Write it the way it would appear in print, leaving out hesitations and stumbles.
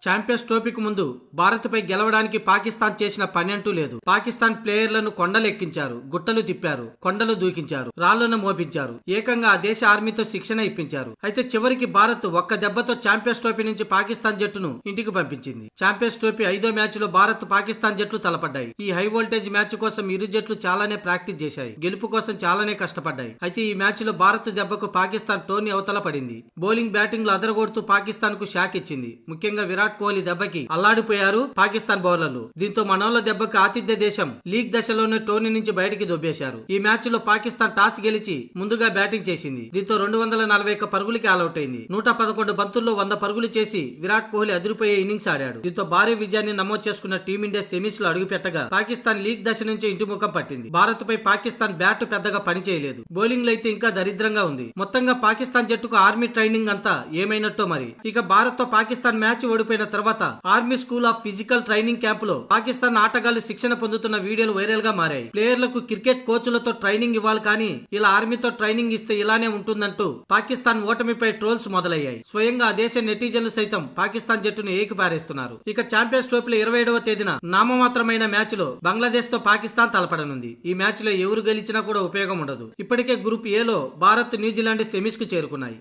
Champions ట్రోఫీకి ముందు భారత్పై గెలవడానికి పాకిస్తాన్ చేసిన పని అంటూ లేదు. పాకిస్తాన్ ప్లేయర్లను కొండలెక్కించారు, గుట్టలు తిప్పారు, కొండలు దూకించారు, రాళ్లను మోపించారు, ఏకంగా ఆ దేశ ఆర్మీతో శిక్షణ ఇప్పించారు. అయితే చివరికి భారత్ ఒక్క దెబ్బతో ఛాంపియన్స్ ట్రోఫీ నుంచి పాకిస్తాన్ జట్టును ఇంటికి పంపించింది. ఛాంపియన్స్ ట్రోఫీ 5వ మ్యాచ్ లో భారత్ పాకిస్తాన్ జట్లు తలపడ్డాయి. ఈ హై వోల్టేజ్ మ్యాచ్ కోసం ఇరు జట్లు చాలానే ప్రాక్టీస్ చేశాయి, గెలుపు కోసం చాలానే కష్టపడ్డాయి. అయితే ఈ మ్యాచ్ లో భారత్ దెబ్బకు పాకిస్తాన్ టోర్నీ అవతల పడింది. బౌలింగ్ బ్యాటింగ్ లో అదరగొడుతూ పాకిస్తాన్ కు షాక్ ఇచ్చింది. ముఖ్యంగా విరాట్ కోహ్లీ దెబ్బకి అల్లాడిపోయారు పాకిస్తాన్ బౌలర్లు. దీంతో మనోళ్ల దెబ్బకు ఆతిథ్య దేశం లీగ్ దశలోనే టోర్నీ నుంచి బయటికి దొబ్బేశారు. ఈ మ్యాచ్ లో పాకిస్తాన్ టాస్ గెలిచి ముందుగా బ్యాటింగ్ చేసింది. దీంతో 241 పరుగులకి ఆల్అౌట్ అయింది. 111 బంతుల్లో 100 పరుగులు చేసి విరాట్ కోహ్లీ అదిరిపోయే ఇన్నింగ్స్ ఆడాడు. దీంతో భారీ విజయాన్ని నమోదు చేసుకున్న టీమిండియా సెమీస్ లో అడుగుపెట్టగా పాకిస్తాన్ లీగ్ దశ నుంచి ఇంటి ముఖం పట్టింది. భారత్ పై పాకిస్తాన్ బ్యాట్ పెద్దగా పని చేయలేదు. బౌలింగ్ లో అయితే ఇంకా దరిద్రంగా ఉంది. మొత్తంగా పాకిస్తాన్ జట్టుకు ఆర్మీ ట్రైనింగ్ అంతా ఏమైనట్టో మరి. ఇక భారత్ తో పాకిస్తాన్ మ్యాచ్ ఓడిపోయిన తర్వాత army school of physical training camp లో పాకిస్తాన్ ఆటగాళ్లు శిక్షణ పొందుతున్న వీడియోలు వైరల్ గా మారాయి. ప్లేయర్లకు క్రికెట్ కోచ్లతో ట్రైనింగ్ ఇవ్వాలి కానీ ఇలా ఆర్మీతో ట్రైనింగ్ ఇస్తే ఇలానే ఉంటుందంటూ పాకిస్తాన్ ఓటమిపై ట్రోల్స్ మొదలయ్యాయి. స్వయంగా ఆ దేశ నెటిజన్లు సైతం పాకిస్తాన్ జట్టును ఏకిపారేస్తున్నారు. ఇక ఛాంపియన్స్ ట్రోఫీలో 27వ తేదీన నామమాత్రమైన మ్యాచ్ లో బంగ్లాదేశ్ తో పాకిస్తాన్ తలపడనుంది. ఈ మ్యాచ్ లో ఎవరు గెలిచినా కూడా ఉపయోగం ఉండదు. ఇప్పటికే గ్రూప్ ఏ లో భారత్, న్యూజిలాండ్ సెమీస్ కు చేరుకున్నాయి.